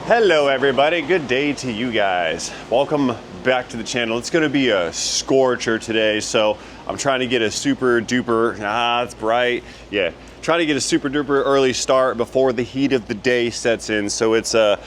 Hello everybody, good day to you guys. Welcome back to the channel. It's gonna be a scorcher today, so I'm trying to get a super duper, it's bright. Yeah, trying to get a super duper early start before the heat of the day sets in. So it's the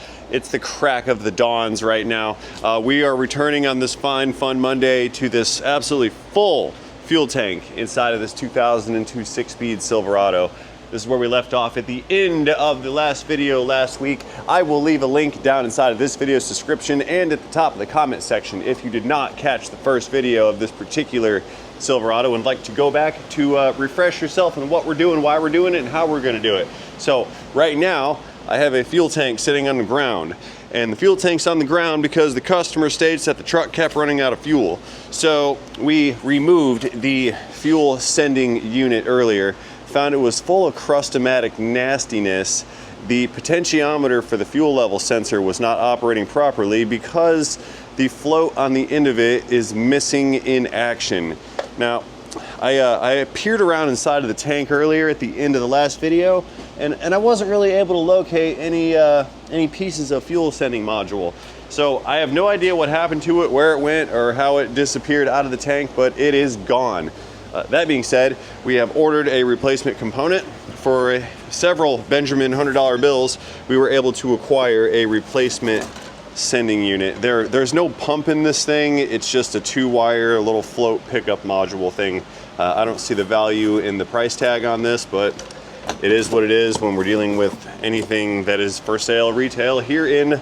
crack of the dawns right now. We are returning on this fine, fun Monday to this absolutely full fuel tank inside of this 2002 6-speed Silverado. This is where we left off at the end of the last video last week. I will leave a link down inside of this video's description and at the top of the comment section if you did not catch the first video of this particular Silverado and like to go back to refresh yourself on what we're doing, why we're doing it, and how we're gonna do it. So right now, I have a fuel tank sitting on the ground. And the fuel tank's on the ground because the customer states that the truck kept running out of fuel. So we removed the fuel sending unit earlier. Found it was full of crustomatic nastiness. The potentiometer for the fuel level sensor was not operating properly because the float on the end of it is missing in action. Now, I peered around inside of the tank earlier at the end of the last video, and I wasn't really able to locate any pieces of fuel sending module. So I have no idea what happened to it, where it went, or how it disappeared out of the tank, but it is gone. That being said, we have ordered a replacement component. For several Benjamin $100 bills, we were able to acquire a replacement sending unit. There's no pump in this thing. It's just a 2-wire little float pickup module thing. I don't see the value in the price tag on this, but it is what it is when we're dealing with anything that is for sale retail here in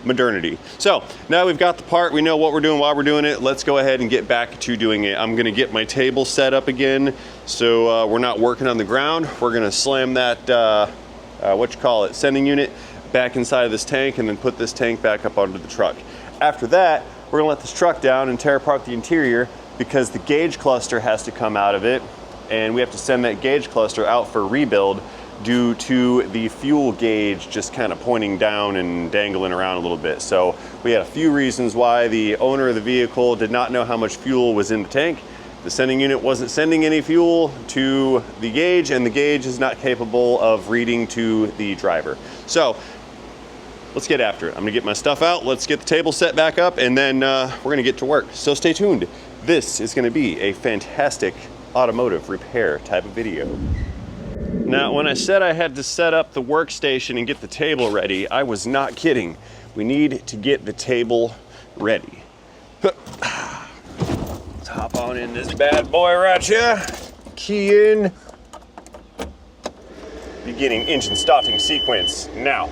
modernity. So now we've got the part, we know what we're doing, why we're doing it. Let's go ahead and get back to doing it. I'm gonna get my table set up again so we're not working on the ground. We're gonna slam that sending unit back inside of this tank and then put this tank back up onto the truck. After that, we're gonna let this truck down and tear apart the interior because the gauge cluster has to come out of it, and we have to send that gauge cluster out for rebuild due to the fuel gauge just kind of pointing down and dangling around a little bit. So we had a few reasons why the owner of the vehicle did not know how much fuel was in the tank. The sending unit wasn't sending any fuel to the gauge, and the gauge is not capable of reading to the driver. So let's get after it. I'm gonna get my stuff out, let's get the table set back up, and then we're gonna get to work. So stay tuned. This is gonna be a fantastic automotive repair type of video. Now, when I said I had to set up the workstation and get the table ready, I was not kidding. We need to get the table ready. Let's hop on in this bad boy right here. Key in. Beginning engine starting sequence now.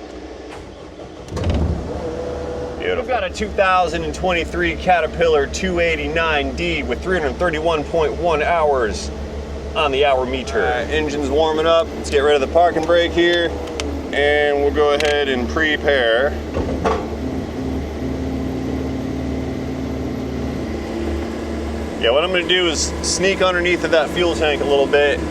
Beautiful. We've got a 2023 Caterpillar 289D with 331.1 hours on the hour meter. All right, engine's warming up. Let's get rid of the parking brake here, and we'll go ahead and prepare. Yeah, what I'm gonna do is sneak underneath of that fuel tank a little bit,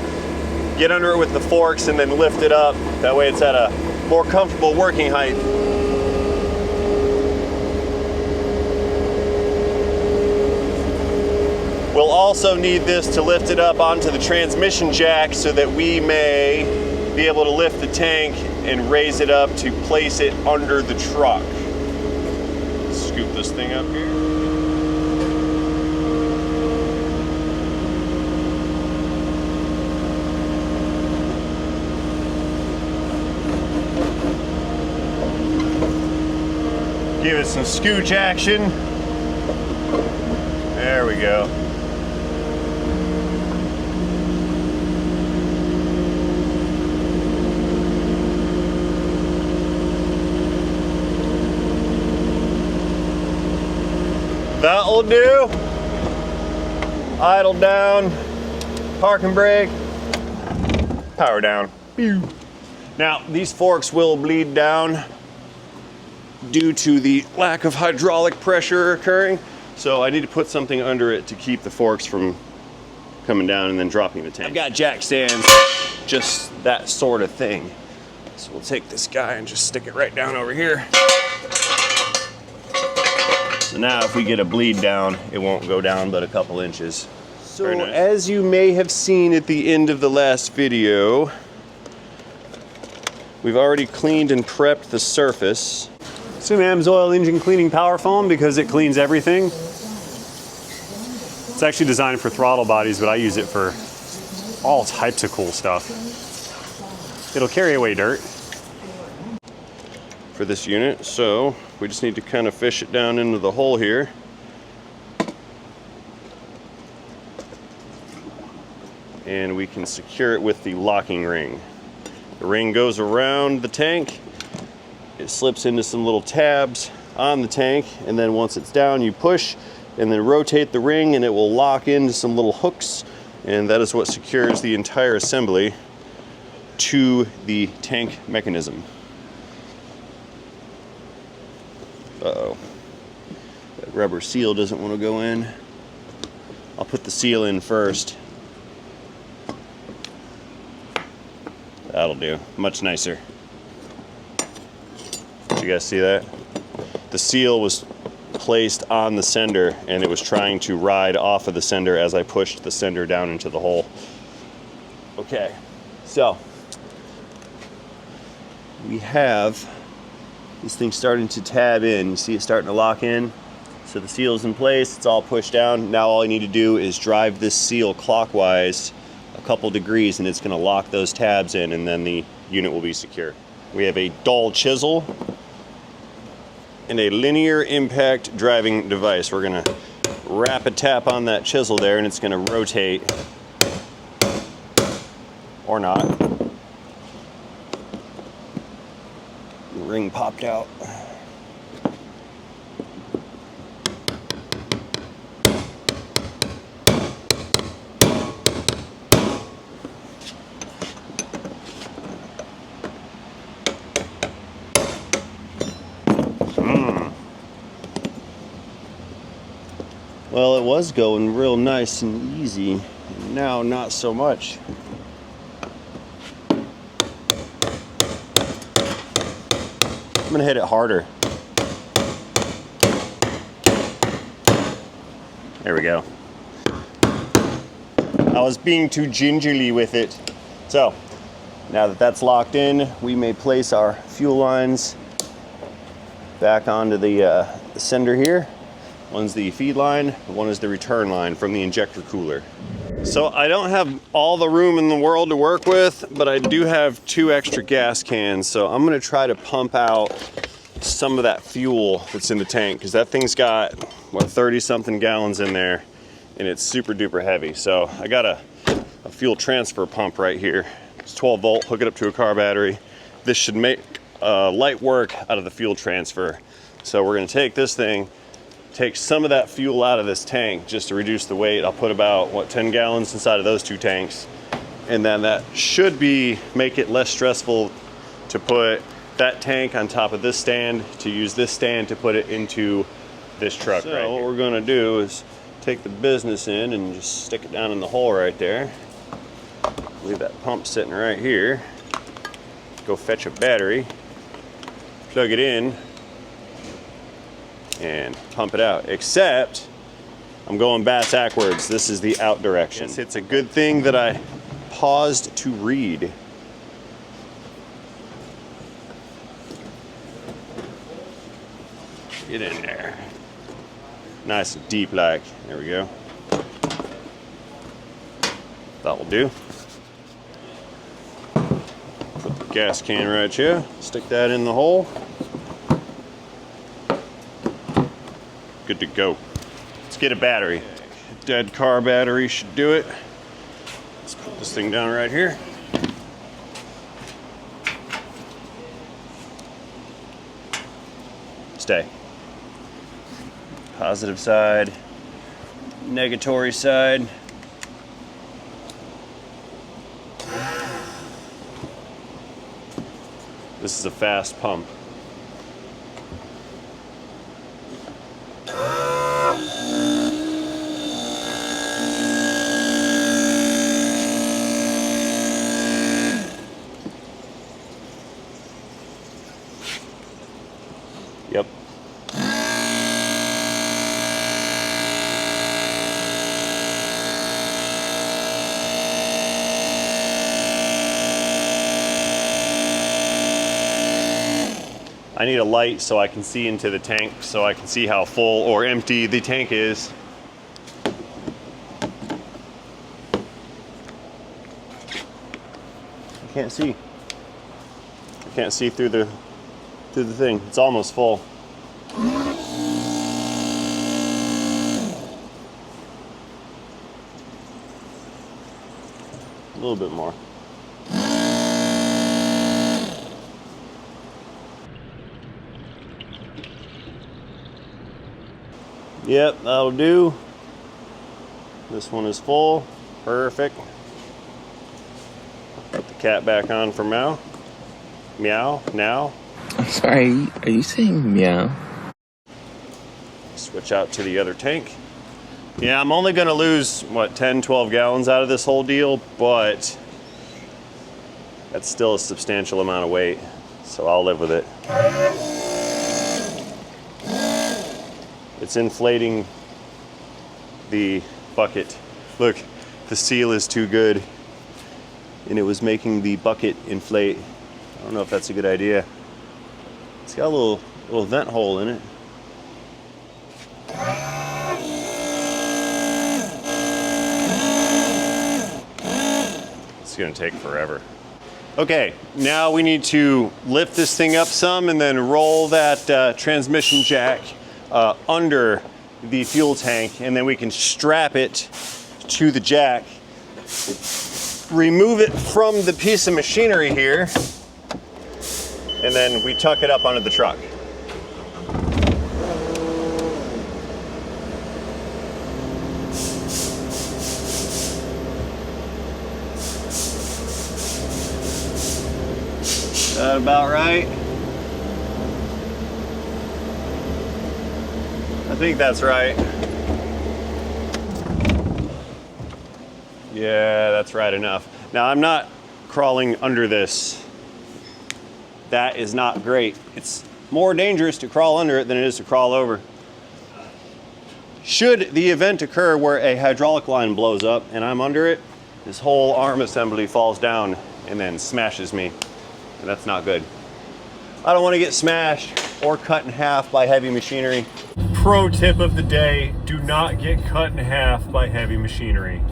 get under it with the forks, and then lift it up. That way it's at a more comfortable working height. We'll also need this to lift it up onto the transmission jack so that we may be able to lift the tank and raise it up to place it under the truck. Scoop this thing up here. Give it some scooch action. There we go. That'll do. Idle down, parking brake, power down. Now, these forks will bleed down due to the lack of hydraulic pressure occurring. So I need to put something under it to keep the forks from coming down and then dropping the tank. I've got jack stands, just that sort of thing. So we'll take this guy and just stick it right down over here. So now if we get a bleed down, it won't go down but a couple inches. So nice. As you may have seen at the end of the last video, We've already cleaned and prepped the surface. It's an AMSOIL engine cleaning power foam because it cleans everything. It's actually designed for throttle bodies, but I use it for all types of cool stuff. It'll carry away dirt for this unit, so we just need to kind of fish it down into the hole here. And we can secure it with the locking ring. The ring goes around the tank, it slips into some little tabs on the tank, and then once it's down, you push and then rotate the ring and it will lock into some little hooks, and that is what secures the entire assembly to the tank mechanism. Uh-oh. That rubber seal doesn't want to go in. I'll put the seal in first. That'll do. Much nicer. Did you guys see that? The seal was placed on the sender and it was trying to ride off of the sender as I pushed the sender down into the hole. Okay, so we have this thing starting to tab in. You see it starting to lock in. So the seal's in place, it's all pushed down. Now all I need to do is drive this seal clockwise a couple degrees and it's going to lock those tabs in, and then the unit will be secure. We have a dull chisel and a linear impact driving device. We're going to rapid tap on that chisel there and it's going to rotate, or not. The ring popped out. Well, it was going real nice and easy, and now not so much. I'm gonna hit it harder. There we go. I was being too gingerly with it. So, now that that's locked in, we may place our fuel lines back onto the sender here. One's the feed line, one is the return line from the injector cooler. So I don't have all the room in the world to work with, but I do have 2 extra gas cans. So I'm gonna try to pump out some of that fuel that's in the tank, because that thing's got, what, 30 something gallons in there, and it's super duper heavy. So I got a fuel transfer pump right here. It's 12 volt, hook it up to a car battery. This should make light work out of the fuel transfer. So we're gonna take this thing, take some of that fuel out of this tank just to reduce the weight. I'll put about, what, 10 gallons inside of those 2 tanks. And then that should make it less stressful to put that tank on top of this stand, to use this stand to put it into this truck right here. So what we're gonna do is take the business in and just stick it down in the hole right there. Leave that pump sitting right here. Go fetch a battery, plug it in, and pump it out. Except I'm going bass backwards. This is the out direction. Yes, it's a good thing that I paused to read. Get in there. Nice and deep like. There we go. That will do. Put the gas can right here. Stick that in the hole. Good to go. Let's get a battery. Dead car battery should do it. Let's put this thing down right here. Stay. Positive side, negatory side. This is a fast pump. Yep. I need a light so I can see into the tank, so I can see how full or empty the tank is. I can't see. I can't see through the thing. It's almost full. A little bit more. Yep, that'll do. This one is full. Perfect. Put the cat back on for meow. Meow, now. I'm sorry, are you saying meow? Switch out to the other tank. Yeah, I'm only gonna lose, what, 10, 12 gallons out of this whole deal, but that's still a substantial amount of weight, so I'll live with it. It's inflating the bucket. Look, the seal is too good, and it was making the bucket inflate. I don't know if that's a good idea. It's got a little vent hole in it. It's gonna take forever. Okay, now we need to lift this thing up some and then roll that transmission jack under the fuel tank, and then we can strap it to the jack, remove it from the piece of machinery here, and then we tuck it up under the truck. That about right? I think that's right. Yeah, that's right enough. Now I'm not crawling under this. That is not great. It's more dangerous to crawl under it than it is to crawl over. Should the event occur where a hydraulic line blows up and I'm under it, this whole arm assembly falls down and then smashes me. And that's not good. I don't want to get smashed or cut in half by heavy machinery. Pro tip of the day, do not get cut in half by heavy machinery.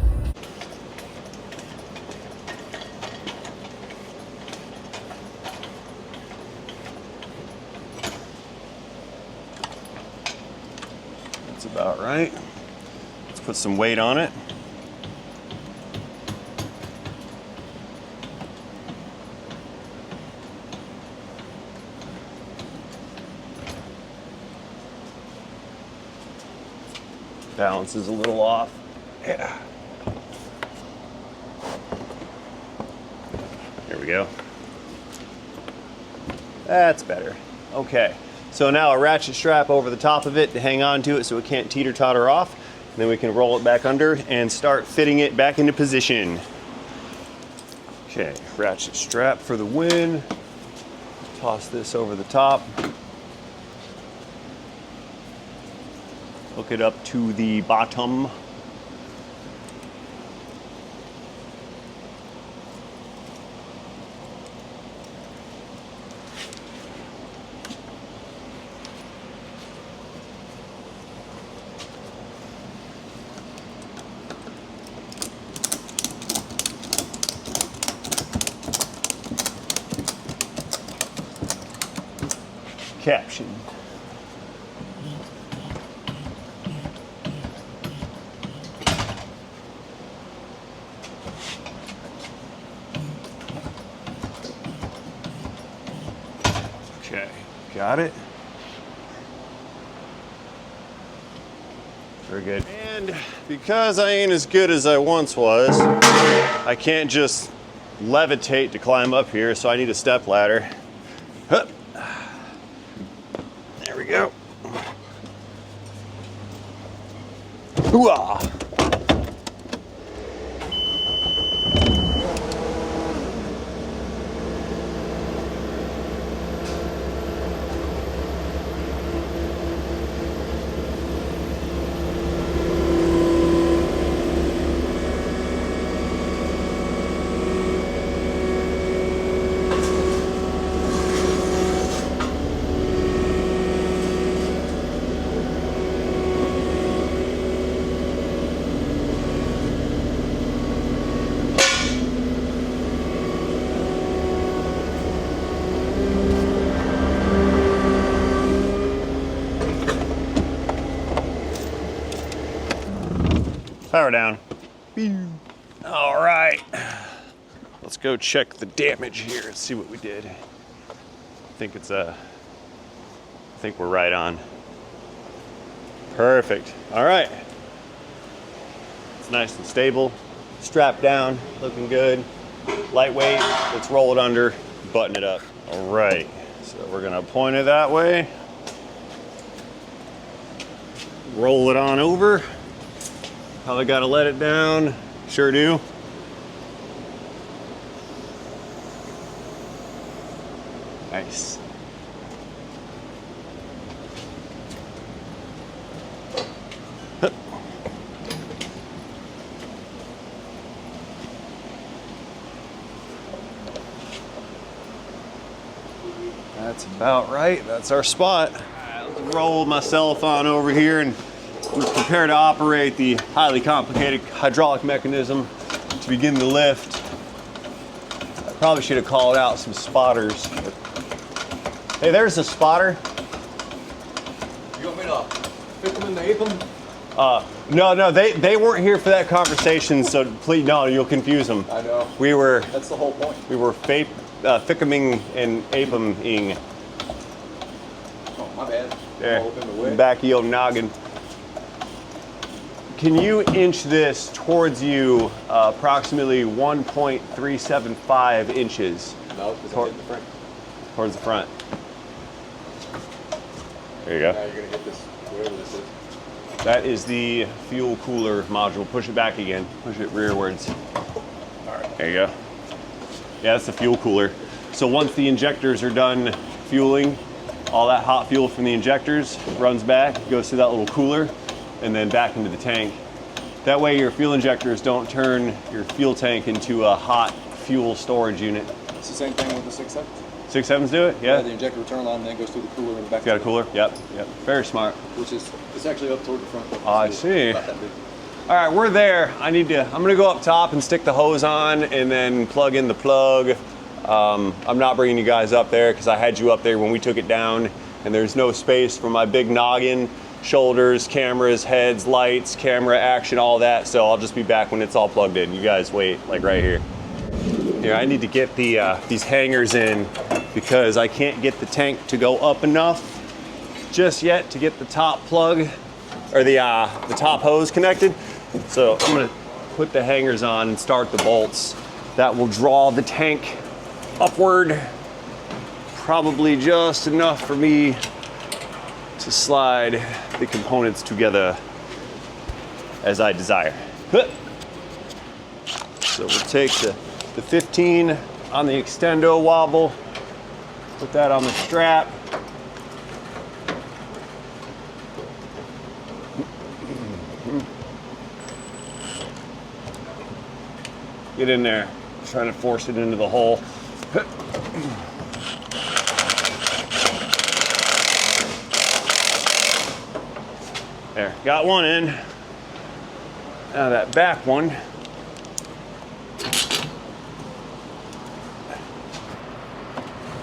That's about right. Let's put some weight on it. Balance is a little off. Yeah. There we go. That's better. Okay. So now a ratchet strap over the top of it to hang on to it so it can't teeter-totter off. And then we can roll it back under and start fitting it back into position. Okay, ratchet strap for the win. Toss this over the top. Hook it up to the bottom. Caption. Okay, got it. Very good. And because I ain't as good as I once was, I can't just levitate to climb up here, so I need a step ladder. Hup. There we go. Hoo-ah! Power down. All right. Let's go check the damage here and see what we did. I think we're right on. Perfect. All right. It's nice and stable. Strapped down, looking good. Lightweight. Let's roll it under, button it up. All right. So we're gonna point it that way. Roll it on over. Probably gotta let it down. Sure do. Nice. That's about right. That's our spot. Let's roll myself on over here and prepare to operate the highly complicated hydraulic mechanism to begin the lift. I probably should have called out some spotters. Hey, there's a spotter. You want me to fit them in the apron? No, they weren't here for that conversation, so please, no, you'll confuse them. I know. That's the whole point. We were thickening and aping. Oh, my bad. There, All up in the way. back of your noggin. Can you inch this towards you approximately 1.375 inches? No, because I hit the front. Towards the front. There you go. Now you're going to hit this, wherever this is. That is the fuel cooler module. Push it back again. Push it rearwards. All right, there you go. Yeah, that's the fuel cooler. So once the injectors are done fueling, all that hot fuel from the injectors runs back, goes through that little cooler, and then back into the tank. That way your fuel injectors don't turn your fuel tank into a hot fuel storage unit. It's the same thing with the 6.7. 6.7s do it? Yeah. The injector return line then goes through the cooler and back. It's got a cooler? Yep. Very smart. Which is, it's actually up toward the front. I see. About that big. All right, we're there. I'm gonna go up top and stick the hose on and then plug in the plug. I'm not bringing you guys up there because I had you up there when we took it down and there's no space for my big noggin, shoulders, cameras, heads, lights, camera action, all that. So I'll just be back when it's all plugged in. You guys wait, like right here. Here, I need to get these hangers in because I can't get the tank to go up enough just yet to get the top plug or the top hose connected. So I'm gonna put the hangers on and start the bolts. That will draw the tank upward, probably just enough for me to slide the components together as I desire. So we'll take the 15 on the extendo wobble, put that on the strap. Get in there, trying to force it into the hole. There, got one in. Now that back one.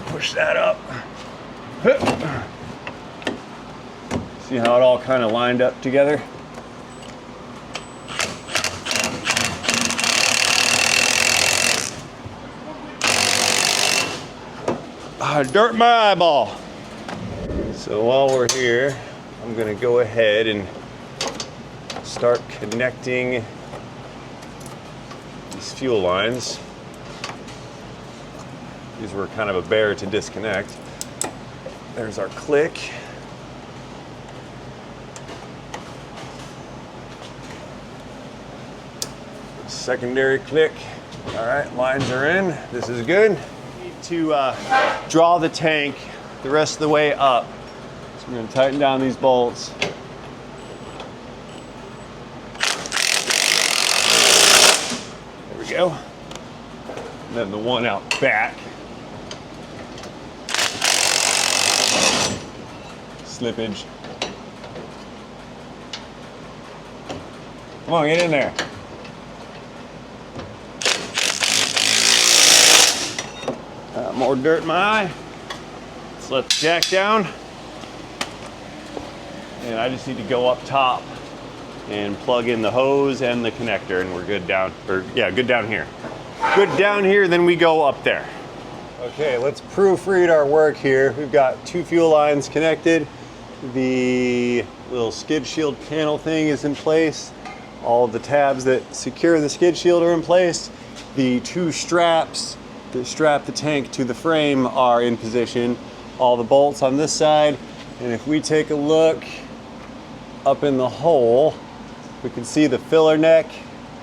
Push that up. See how it all kind of lined up together? Dirt my eyeball. So while we're here, I'm gonna go ahead and start connecting these fuel lines. These were kind of a bear to disconnect. There's our click. Secondary click. All right, lines are in. This is good. To draw the tank the rest of the way up. So I'm going to tighten down these bolts. There we go. And then the one out back. Slippage. Come on, get in there. More dirt in my eye. Let's let the jack down. And I just need to go up top and plug in the hose and the connector, and we're good down, good down here. Good down here, then we go up there. Okay, let's proofread our work here. We've got 2 fuel lines connected. The little skid shield panel thing is in place. All of the tabs that secure the skid shield are in place. The 2 straps that strap the tank to the frame are in position. All the bolts on this side. And if we take a look up in the hole, we can see the filler neck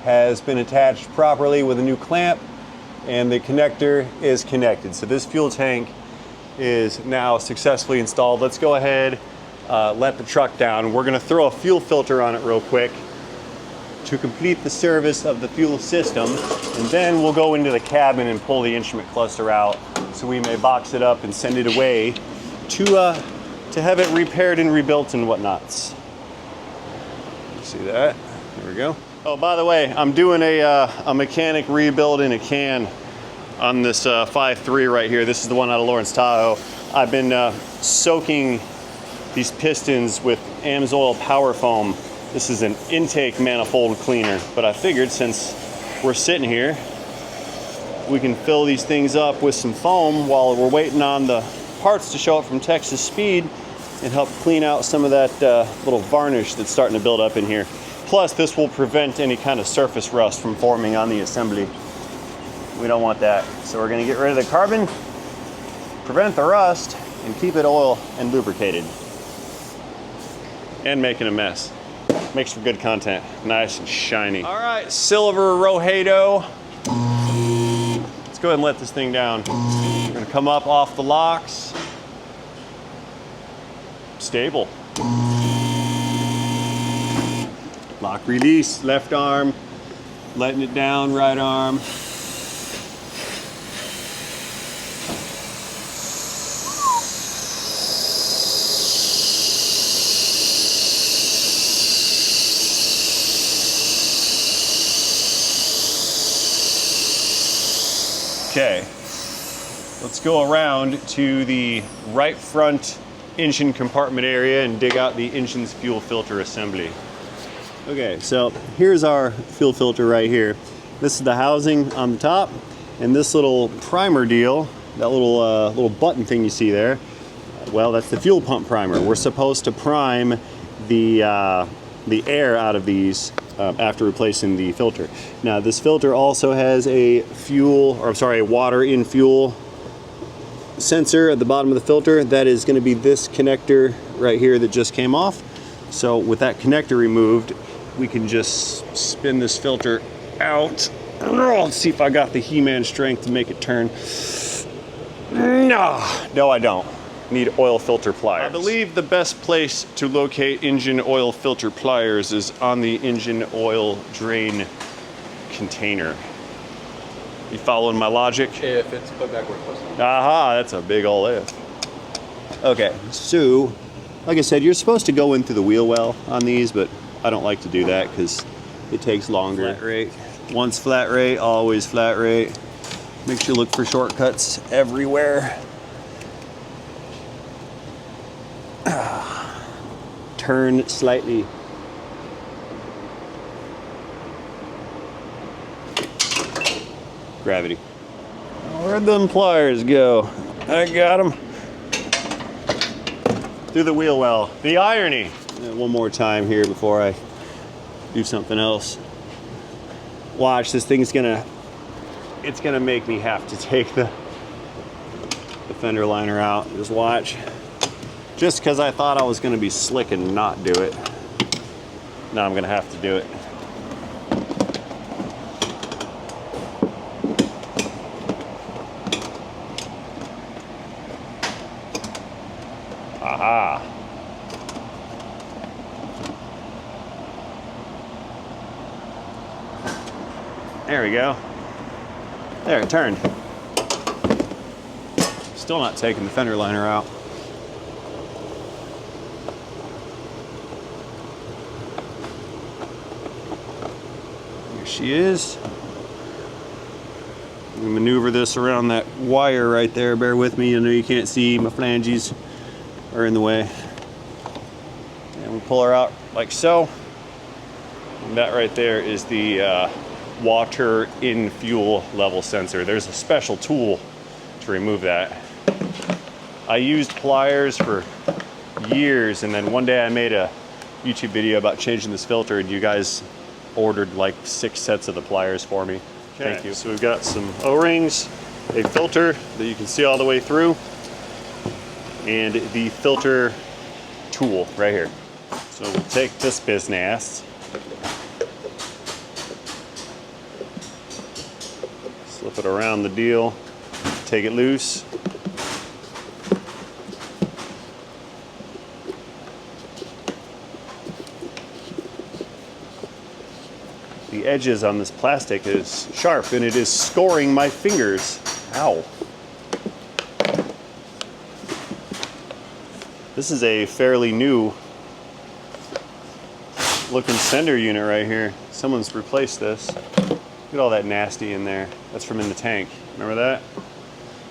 has been attached properly with a new clamp, and the connector is connected. So this fuel tank is now successfully installed. Let's go ahead, let the truck down. We're gonna throw a fuel filter on it real quick to complete the service of the fuel system, and then we'll go into the cabin and pull the instrument cluster out so we may box it up and send it away to have it repaired and rebuilt and whatnots. See that? There we go. Oh, by the way, I'm doing a mechanic rebuild in a can on this 5.3 right here. This is the one out of Lawrence, Tahoe. I've been soaking these pistons with AMSOIL Power Foam. This is an intake manifold cleaner, but I figured since we're sitting here, we can fill these things up with some foam while we're waiting on the parts to show up from Texas Speed and help clean out some of that little varnish that's starting to build up in here. Plus, this will prevent any kind of surface rust from forming on the assembly. We don't want that. So we're gonna get rid of the carbon, prevent the rust, and keep it oil and lubricated. And making a mess. Makes for good content, nice and shiny. All right, Silver Rojado. Let's go ahead and let this thing down. We're gonna come up off the locks. Stable. Lock release, left arm, letting it down, right arm. Okay, let's go around to the right front engine compartment area and dig out the engine's fuel filter assembly. Okay, so here's our fuel filter right here. This is the housing on the top, and this little primer deal, that little button thing you see there, well, that's the fuel pump primer. We're supposed to prime the air out of these after replacing the filter. Now, this filter also has a water in fuel sensor at the bottom of the filter. That is going to be this connector right here that just came off. So with that connector removed, we can just spin this filter out. Let's see if I got the He-Man strength to make it turn. No, I don't. Need oil filter pliers. I believe the best place to locate engine oil filter pliers is on the engine oil drain container. You following my logic? If it's put back where it's supposed to. Aha, that's a big ol' if. Okay, so, like I said, you're supposed to go in through the wheel well on these, but I don't like to do that because it takes longer. Flat rate. Once flat rate, always flat rate. Make sure you look for shortcuts everywhere. Turn slightly. Gravity. Where'd them pliers go? I got them. Through the wheel well. The irony. One more time here before I do something else. Watch, this thing's it's gonna make me have to take the fender liner out. Just watch. Just because I thought I was gonna be slick and not do it. Now I'm gonna have to do it. Aha. There we go. There, it turned. Still not taking the fender liner out. Here she is. We maneuver this around that wire right there. Bear with me. I know you can't see, my flanges are in the way. And we pull her out like so. And that right there is the water in fuel level sensor. There's a special tool to remove that. I used pliers for years, and then one day I made a YouTube video about changing this filter, and you guys ordered like 6 sets of the pliers for me. Okay. Thank you. So we've got some O-rings, a filter that you can see all the way through, and the filter tool right here. So we'll take this business, slip it around the deal, take it loose. The edges on this plastic is sharp and it is scoring my fingers. Ow. This is a fairly new looking sender unit right here. Someone's replaced this. Look at all that nasty in there. That's from in the tank. Remember that?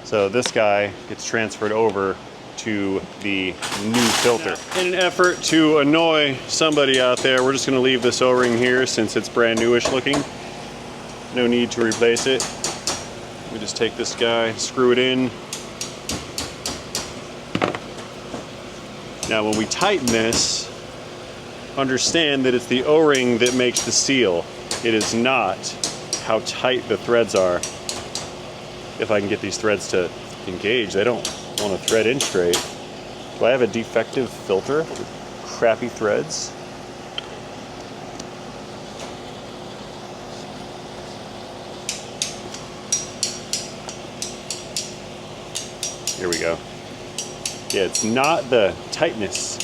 So this guy gets transferred over to the new filter. In an effort to annoy somebody out there, we're just gonna leave this O-ring here since it's brand newish looking. No need to replace it. We just take this guy, screw it in. Now when we tighten this, understand that it's the O-ring that makes the seal. It is not how tight the threads are. If I can get these threads to engage, they don't want to thread in straight. Do I have a defective filter with crappy threads? Here we go. Yeah, it's not the tightness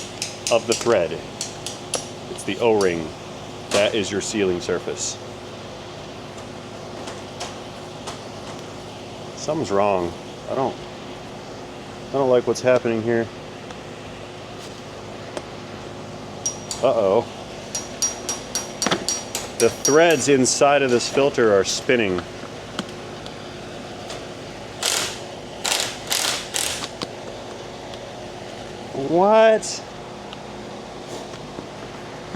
of the thread. It's the O-ring. That is your sealing surface. Something's wrong. I don't like what's happening here. Uh-oh. The threads inside of this filter are spinning. What?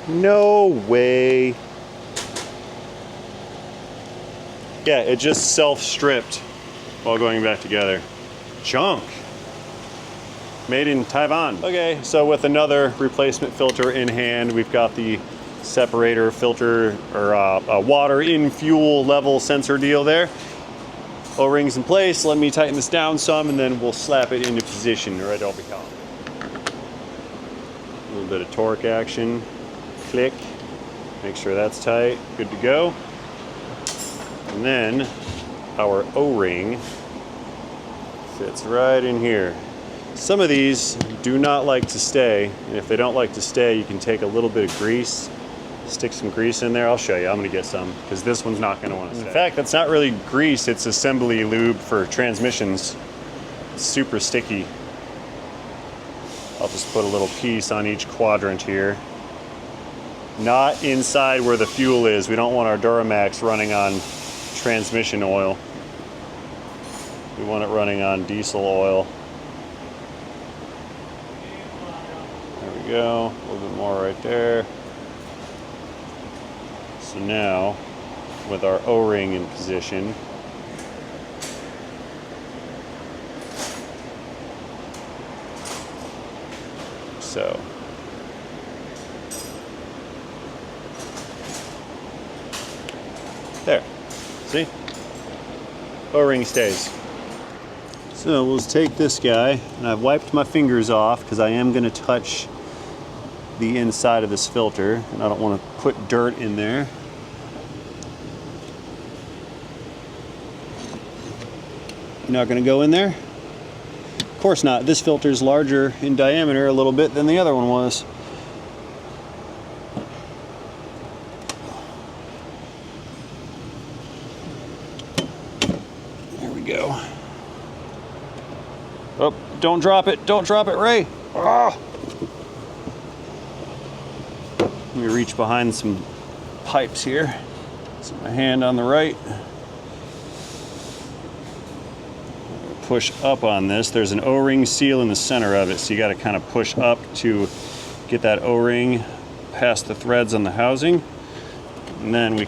No way. Yeah, it just self-stripped while going back together. Junk. Made in Taiwan. Okay, so with another replacement filter in hand, we've got the separator filter, or a water in fuel level sensor deal there. O-rings in place. Let me tighten this down some, and then we'll slap it into position right over here. A little bit of torque action. Click. Make sure that's tight. Good to go. And then our O-ring fits right in here. Some of these do not like to stay, and if they don't like to stay, you can take a little bit of grease, stick some grease in there. I'll show you. I'm gonna get some, because this one's not gonna want to stay. In fact, that's not really grease, it's assembly lube for transmissions. It's super sticky. I'll just put a little piece on each quadrant here. Not inside where the fuel is. We don't want our DMAX running on transmission oil. We want it running on diesel oil. There we go, a little bit more right there. So now, with our O-ring in position, so. There, see? O-ring stays. So we'll just take this guy, and I've wiped my fingers off because I am going to touch the inside of this filter, and I don't want to put dirt in there. You're not going to go in there? Of course not. This filter is larger in diameter a little bit than the other one was. There we go. Oh, don't drop it, Ray. Ah. Let me reach behind some pipes here. Set my hand on the right. Push up on this. There's an O-ring seal in the center of it, so you got to kind of push up to get that O-ring past the threads on the housing. and then we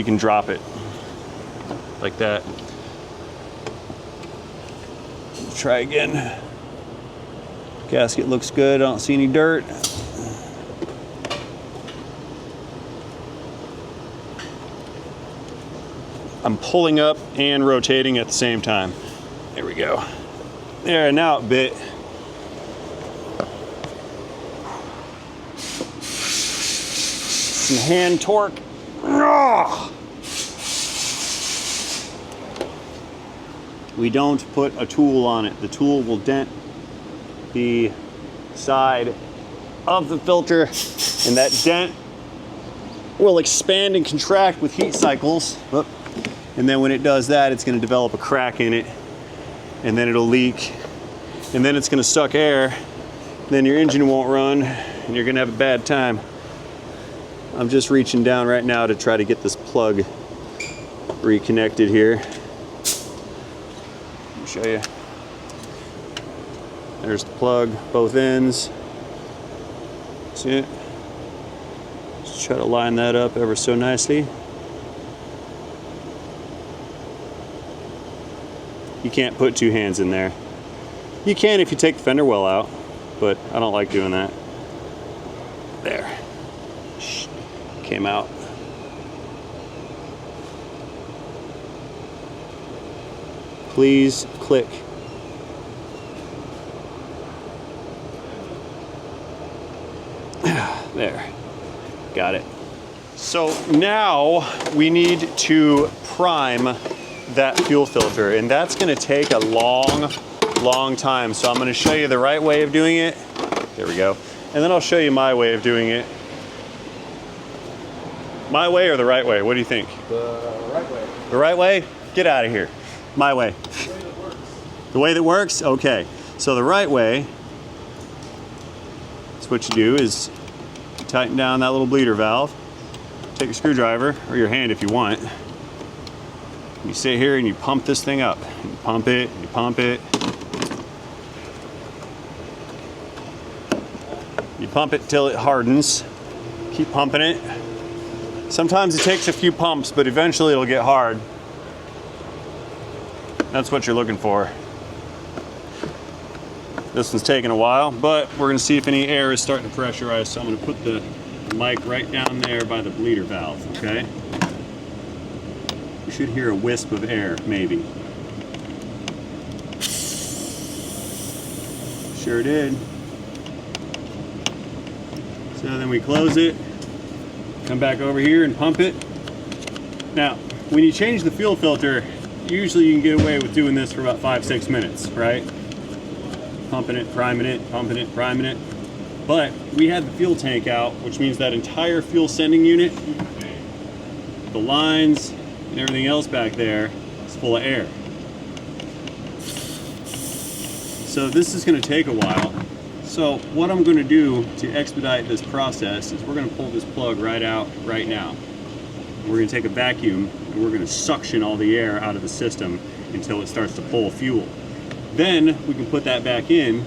can drop it like that. Let's try again. Gasket looks good. I don't see any dirt. I'm pulling up and rotating at the same time. There we go. There, now it bit. Some hand torque. Ugh. We don't put a tool on it. The tool will dent the side of the filter, and that dent will expand and contract with heat cycles. Oop. And then when it does that, it's going to develop a crack in it, and then it'll leak, and then it's going to suck air, then your engine won't run, and you're going to have a bad time. I'm just reaching down right now to try to get this plug reconnected here. Let me show you. There's the plug, both ends. See it? Just try to line that up ever so nicely. You can't put two hands in there. You can if you take the fender well out, but I don't like doing that. There. Came out. Please click. There. Got it. So now we need to prime that fuel filter, and that's going to take a long time. So I'm going to show you the right way of doing it. There we go. And then I'll show you my way of doing it. My way or the right way? What do you think? The right way. The right way? Get out of here. My way. The way that works. The way that works? Okay. So the right way, that's what you do is tighten down that little bleeder valve. Take a screwdriver, or your hand if you want. You sit here and you pump this thing up. You pump it, you pump it. You pump it till it hardens. Keep pumping it. Sometimes it takes a few pumps, but eventually it'll get hard. That's what you're looking for. This one's taking a while, but we're gonna see if any air is starting to pressurize. So I'm gonna put the mic right down there by the bleeder valve, okay? You should hear a wisp of air, maybe. Sure did. So then we close it, come back over here and pump it. Now, when you change the fuel filter, usually you can get away with doing this for about 5-6 minutes, right? Pumping it, priming it, pumping it, priming it. But we had the fuel tank out, which means that entire fuel sending unit, the lines and everything else back there is full of air. So this is going to take a while. So what I'm going to do to expedite this process is we're going to pull this plug right out right now. We're going to take a vacuum and we're going to suction all the air out of the system until it starts to pull fuel. Then we can put that back in,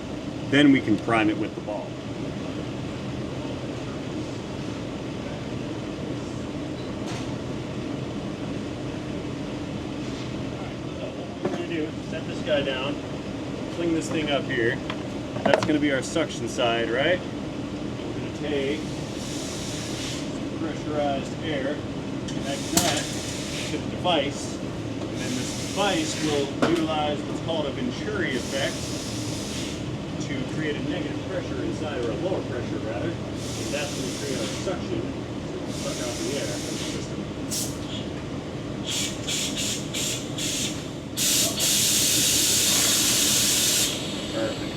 then we can prime it with the ball. What we're going to do is set this guy down, fling this thing up here. That's going to be our suction side, right? We're going to take some pressurized air, connect that to the device, and then this device will utilize what's called a Venturi effect to create a negative pressure inside, or a lower pressure rather, and that's going to create our suction to suck out the air from the system. Perfect.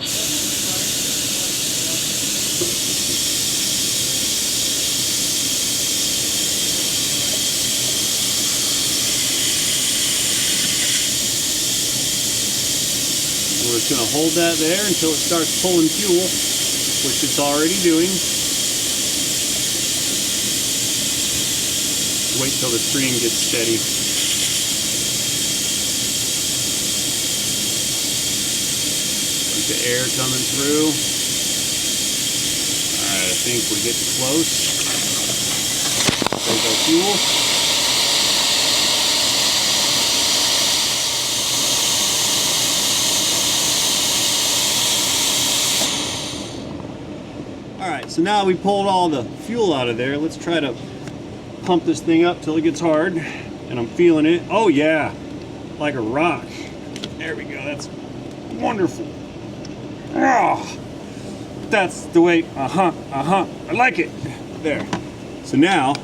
We're just going to hold that there until it starts pulling fuel, which it's already doing. Wait till the stream gets steady. Bunch of air coming through. Alright, I think we're getting close. There's our fuel. All right, so now we pulled all the fuel out of there. Let's try to pump this thing up till it gets hard. And I'm feeling it. Oh yeah, like a rock. There we go, that's wonderful. Oh, that's the way, I like it. There. So now,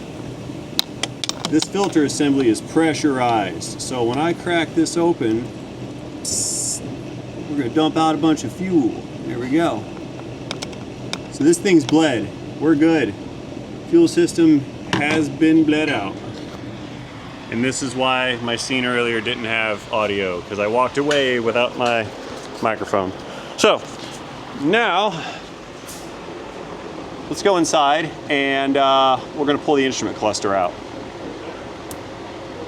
this filter assembly is pressurized. So when I crack this open, we're gonna dump out a bunch of fuel. There we go. So this thing's bled. We're good. Fuel system has been bled out. And this is why my scene earlier didn't have audio, because I walked away without my microphone. So now let's go inside and we're gonna pull the instrument cluster out,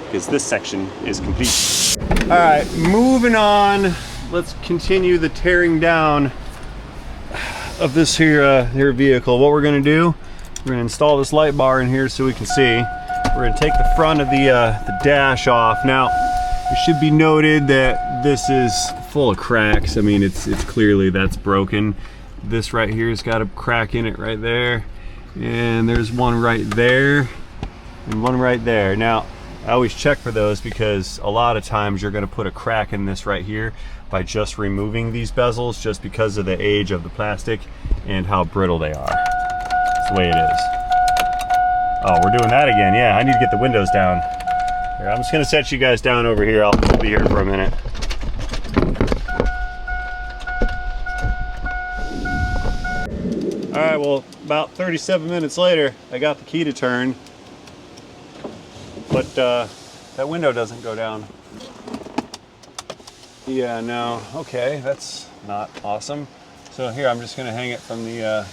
because this section is complete. All right, moving on. Let's continue the tearing down of this here vehicle. What we're gonna do, we're gonna install this light bar in here so we can see. We're gonna take the front of the dash off. Now, it should be noted that this is full of cracks. I mean, it's clearly that's broken. This right here has got a crack in it right there. And there's one right there and one right there. Now, I always check for those because a lot of times you're gonna put a crack in this right here by just removing these bezels, just because of the age of the plastic and how brittle they are. That's the way it is. Oh, we're doing that again. Yeah, I need to get the windows down. Here, I'm just gonna set you guys down over here. I'll be here for a minute. All right, well, about 37 minutes later, I got the key to turn, but that window doesn't go down. Yeah, no, okay, that's not awesome. So here, I'm just gonna hang it from the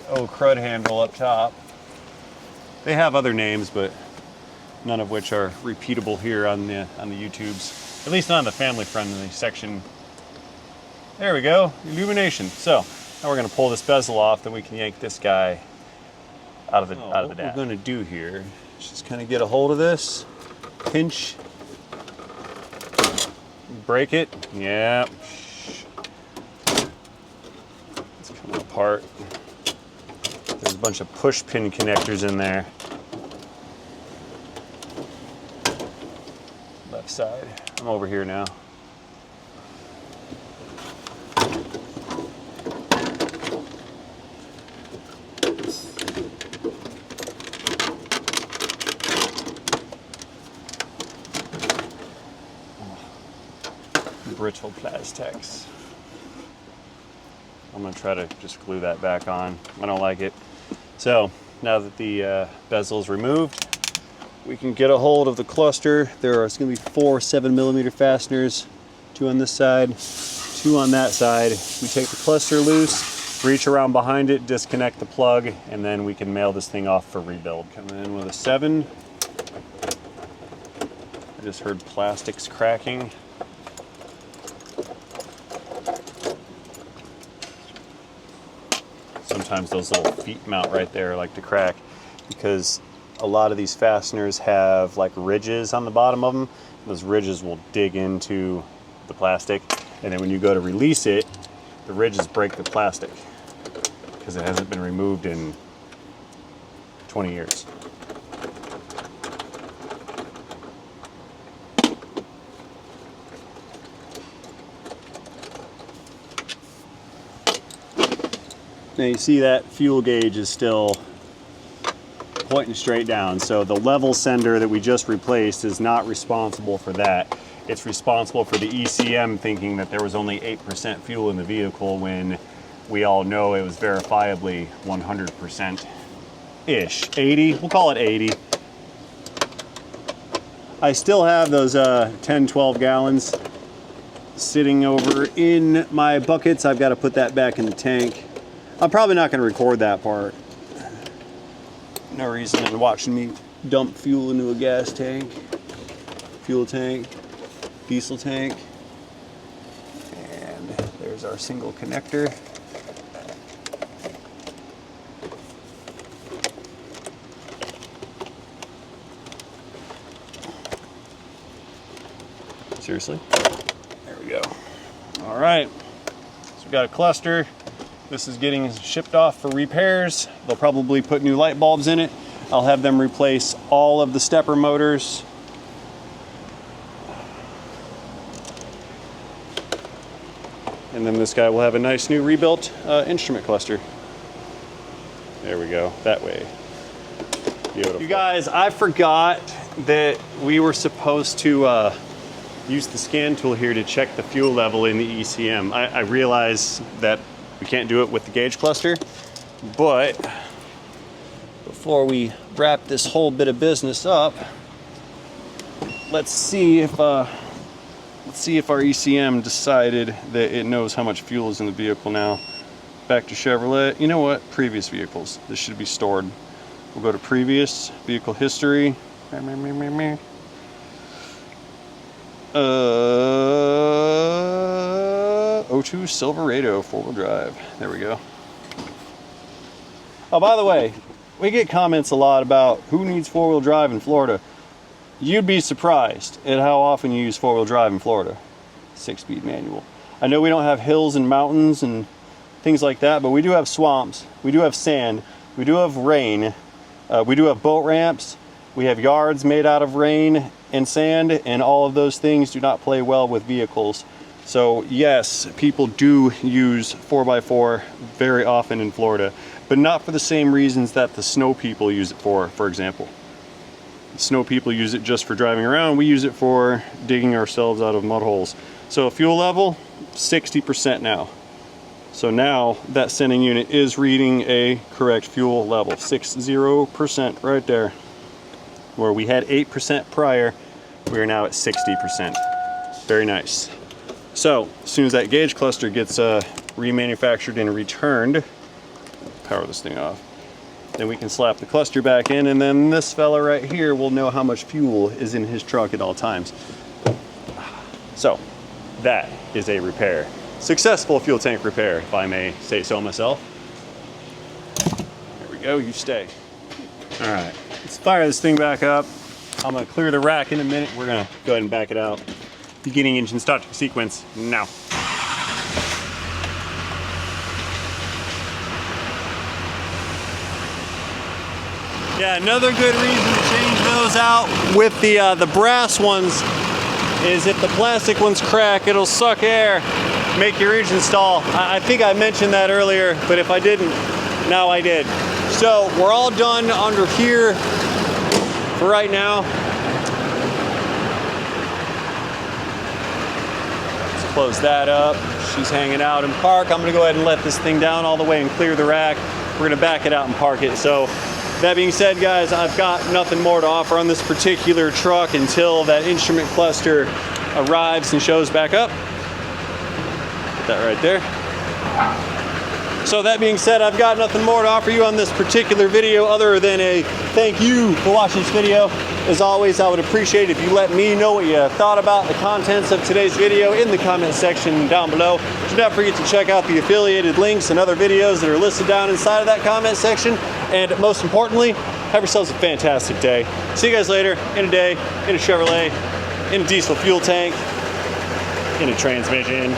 oh crud handle up top. They have other names, but none of which are repeatable here on the YouTubes. At least not on the family-friendly section. There we go, illumination. So now we're gonna pull this bezel off, then we can yank this guy out of the dash. What we're gonna do here is just kind of get a hold of this, pinch, break it. Yeah. It's coming apart. There's a bunch of push pin connectors in there. Left side. I'm over here now. Brittle plastics. I'm gonna try to just glue that back on. I don't like it. So now that the bezel is removed, we can get a hold of the cluster. There's gonna be 4 7mm fasteners, 2 on this side, 2 on that side. We take the cluster loose, reach around behind it, disconnect the plug, and then we can mail this thing off for rebuild. Coming in with a 7. I just heard plastics cracking. Sometimes those little feet mount right there like to crack, because a lot of these fasteners have like ridges on the bottom of them. Those ridges will dig into the plastic, and then when you go to release it, the ridges break the plastic because it hasn't been removed in 20 years. Now you see that fuel gauge is still pointing straight down. So the level sender that we just replaced is not responsible for that. It's responsible for the ECM thinking that there was only 8% fuel in the vehicle when we all know it was verifiably 100%-ish. 80, we'll call it 80. I still have those 10, 12 gallons sitting over in my buckets. I've got to put that back in the tank. I'm probably not going to record that part. No reason in watching me dump fuel into a gas tank, fuel tank, diesel tank. And there's our single connector. Seriously. There we go. All right. So we've got a cluster. This is getting shipped off for repairs. They'll probably put new light bulbs in it. I'll have them replace all of the stepper motors. And then this guy will have a nice new rebuilt instrument cluster. There we go, that way. Beautiful. You guys, I forgot that we were supposed to use the scan tool here to check the fuel level in the ECM. I realize that we can't do it with the gauge cluster, but before we wrap this whole bit of business up, let's see if our ECM decided that it knows how much fuel is in the vehicle now. Back to Chevrolet. You know what? Previous vehicles. This should be stored. We'll go to previous vehicle history. O2 Silverado 4-wheel drive. There we go. Oh, by the way, we get comments a lot about who needs 4-wheel drive in Florida. You'd be surprised at how often you use 4-wheel drive in Florida. 6-speed manual. I know we don't have hills and mountains and things like that, but we do have swamps, we do have sand, we do have rain, we do have boat ramps, we have yards made out of rain and sand, and all of those things do not play well with vehicles. So yes, people do use 4x4 very often in Florida, but not for the same reasons that the snow people use it for example. The snow people use it just for driving around. We use it for digging ourselves out of mud holes. So fuel level, 60% now. So now that sending unit is reading a correct fuel level, 60% right there. Where we had 8% prior, we are now at 60%. Very nice. So as soon as that gauge cluster gets remanufactured and returned, power this thing off, then we can slap the cluster back in, and then this fella right here will know how much fuel is in his truck at all times. So that is a repair. Successful fuel tank repair, if I may say so myself. There we go, you stay. All right, let's fire this thing back up. I'm gonna clear the rack in a minute. We're gonna go ahead and back it out. Beginning engine starting sequence now. Yeah, another good reason to change those out with the brass ones is if the plastic ones crack, it'll suck air, make your engine stall. I think I mentioned that earlier, but if I didn't, now I did. So we're all done under here for right now. Let's close that up. She's hanging out in park. I'm gonna go ahead and let this thing down all the way and clear the rack. We're gonna back it out and park it. So that being said, guys, I've got nothing more to offer on this particular truck until that instrument cluster arrives and shows back up. Put that right there. So that being said, I've got nothing more to offer you on this particular video other than a thank you for watching this video. As always, I would appreciate it if you let me know what you thought about the contents of today's video in the comment section down below. Do not forget to check out the affiliated links and other videos that are listed down inside of that comment section. And most importantly, have yourselves a fantastic day. See you guys later in a day, in a Chevrolet, in a diesel fuel tank, in a transmission.